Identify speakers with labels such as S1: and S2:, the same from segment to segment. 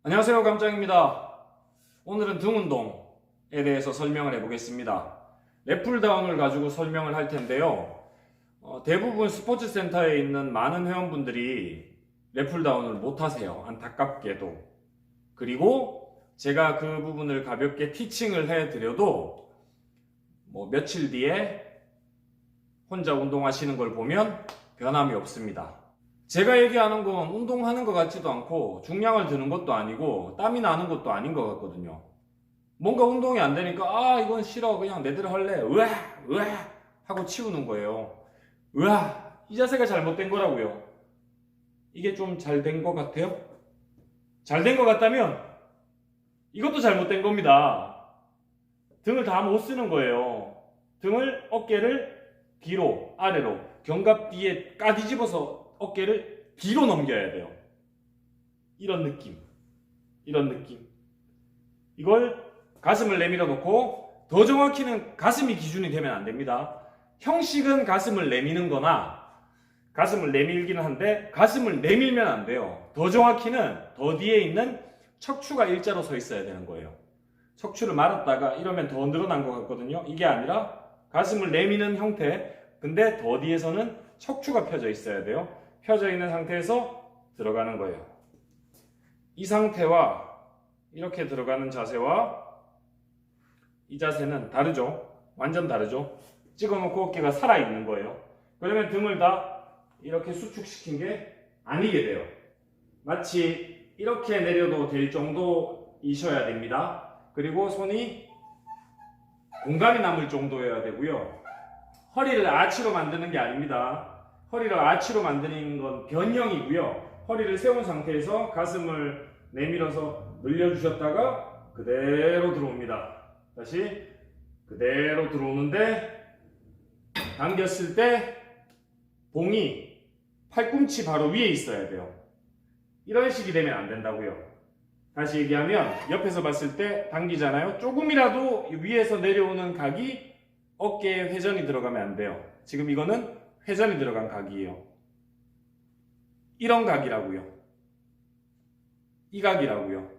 S1: 안녕하세요, 감장입니다. 오늘은 등 운동에 대해서 설명을 해보겠습니다. 랩풀다운을 가지고 설명을 할 텐데요. 대부분 스포츠센터에 있는 많은 회원분들이 랩풀다운을 못하세요. 안타깝게도. 그리고 제가 그 부분을 가볍게 티칭을 해드려도 며칠 뒤에 혼자 운동하시는 걸 보면 변함이 없습니다. 제가 얘기하는 건 운동하는 것 같지도 않고 중량을 드는 것도 아니고 땀이 나는 것도 아닌 것 같거든요. 뭔가 운동이 안 되니까 이건 싫어, 그냥 내대로 할래, 으아 하고 치우는 거예요. 이 자세가 잘못된 거라고요. 이게 좀 잘 된 것 같아요? 잘 된 것 같다면 이것도 잘못된 겁니다. 등을 다 못 쓰는 거예요. 등을, 어깨를 뒤로 아래로 견갑 뒤에 까뒤집어서 어깨를 뒤로 넘겨야 돼요. 이런 느낌. 이걸 가슴을 내밀어 놓고, 더 정확히는 가슴이 기준이 되면 안 됩니다. 형식은 가슴을 내미는 거나 가슴을 내밀기는 한데 가슴을 내밀면 안 돼요. 더 정확히는 더 뒤에 있는 척추가 일자로 서 있어야 되는 거예요. 척추를 말았다가 이러면 더 늘어난 것 같거든요. 이게 아니라 가슴을 내미는 형태, 근데 더 뒤에서는 척추가 펴져 있어야 돼요. 펴져 있는 상태에서 들어가는 거예요. 이 상태와 이렇게 들어가는 자세와 이 자세는 다르죠. 완전 다르죠. 찍어놓고 어깨가 살아있는 거예요. 그러면 등을 다 이렇게 수축시킨 게 아니게 돼요. 마치 이렇게 내려도 될 정도이셔야 됩니다. 그리고 손이 공간이 남을 정도여야 되고요. 허리를 아치로 만드는 게 아닙니다. 허리를 아치로 만드는 건 변형이고요. 허리를 세운 상태에서 가슴을 내밀어서 늘려주셨다가 그대로 들어옵니다. 다시 그대로 들어오는데, 당겼을 때 봉이 팔꿈치 바로 위에 있어야 돼요. 이런 식이 되면 안 된다고요. 다시 얘기하면 옆에서 봤을 때 당기잖아요. 조금이라도 위에서 내려오는 각이 어깨에 회전이 들어가면 안 돼요. 지금 이거는 회전이 들어간 각이에요. 이런 각이라고요. 이 각이라고요.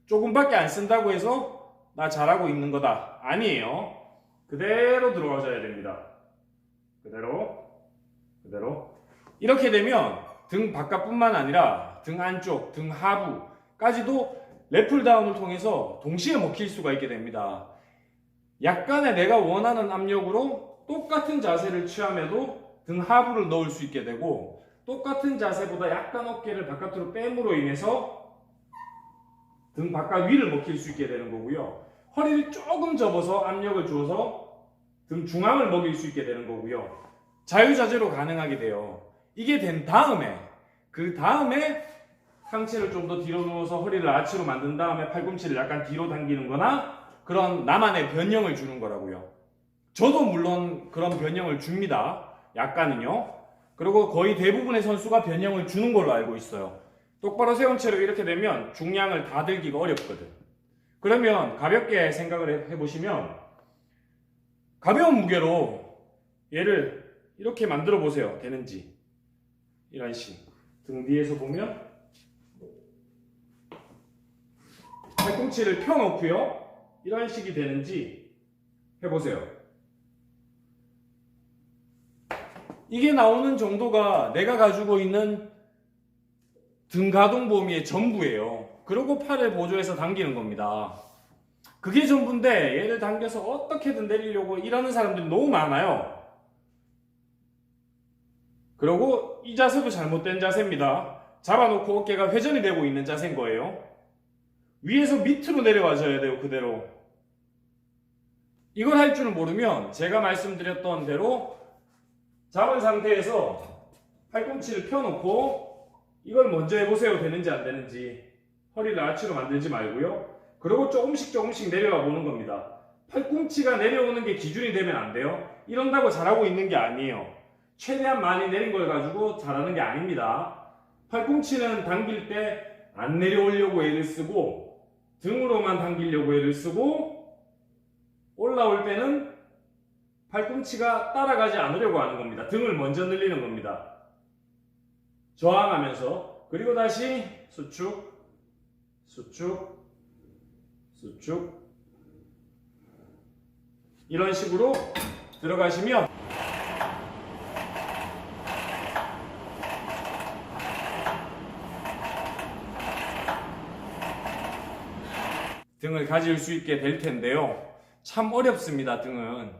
S1: 조금밖에 안 쓴다고 해서 나 잘하고 있는 거다. 아니에요. 그대로 들어와줘야 됩니다. 그대로. 이렇게 되면 등 바깥뿐만 아니라 등 안쪽, 등 하부까지도 랩풀다운을 통해서 동시에 먹힐 수가 있게 됩니다. 약간의 내가 원하는 압력으로 똑같은 자세를 취함에도 등 하부를 넣을 수 있게 되고, 똑같은 자세보다 약간 어깨를 바깥으로 뺨으로 인해서 등 바깥 위를 먹힐 수 있게 되는 거고요. 허리를 조금 접어서 압력을 주어서 등 중앙을 먹일 수 있게 되는 거고요. 자유자재로 가능하게 돼요. 이게 된 다음에, 그 다음에 상체를 좀 더 뒤로 누워서 허리를 아치로 만든 다음에 팔꿈치를 약간 뒤로 당기는 거나 그런 나만의 변형을 주는 거라고요. 저도 물론 그런 변형을 줍니다. 약간은요. 그리고 거의 대부분의 선수가 변형을 주는 걸로 알고 있어요. 똑바로 세운 채로 이렇게 되면 중량을 다 들기가 어렵거든. 그러면 가볍게 생각을 해보시면, 가벼운 무게로 얘를 이렇게 만들어 보세요. 되는지. 이런 식. 등 뒤에서 보면 팔꿈치를 펴놓고요. 이런 식이 되는지 해보세요. 이게 나오는 정도가 내가 가지고 있는 등 가동 범위의 전부예요. 그리고 팔을 보조해서 당기는 겁니다. 그게 전부인데 얘를 당겨서 어떻게든 내리려고 일하는 사람들이 너무 많아요. 그리고 이 자세도 잘못된 자세입니다. 잡아놓고 어깨가 회전이 되고 있는 자세인 거예요. 위에서 밑으로 내려와줘야 돼요. 그대로. 이걸 할 줄은 모르면 제가 말씀드렸던 대로 잡은 상태에서 팔꿈치를 펴놓고 이걸 먼저 해보세요. 되는지 안 되는지. 허리를 아치로 만들지 말고요. 그리고 조금씩 내려와 보는 겁니다. 팔꿈치가 내려오는 게 기준이 되면 안 돼요. 이런다고 잘하고 있는 게 아니에요. 최대한 많이 내린 걸 가지고 잘하는 게 아닙니다. 팔꿈치는 당길 때 안 내려오려고 애를 쓰고 등으로만 당기려고 애를 쓰고, 올라올 때는 팔꿈치가 따라가지 않으려고 하는 겁니다. 등을 먼저 늘리는 겁니다. 저항하면서. 그리고 다시 수축, 수축, 수축. 이런 식으로 들어가시면 등을 가질 수 있게 될 텐데요. 참 어렵습니다, 등은.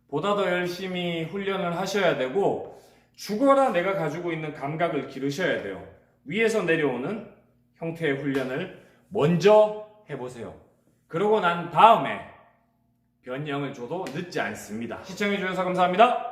S1: 보다 더 열심히 훈련을 하셔야 되고, 죽어라 내가 가지고 있는 감각을 기르셔야 돼요. 위에서 내려오는 형태의 훈련을 먼저 해보세요. 그러고 난 다음에 변형을 줘도 늦지 않습니다. 시청해주셔서 감사합니다.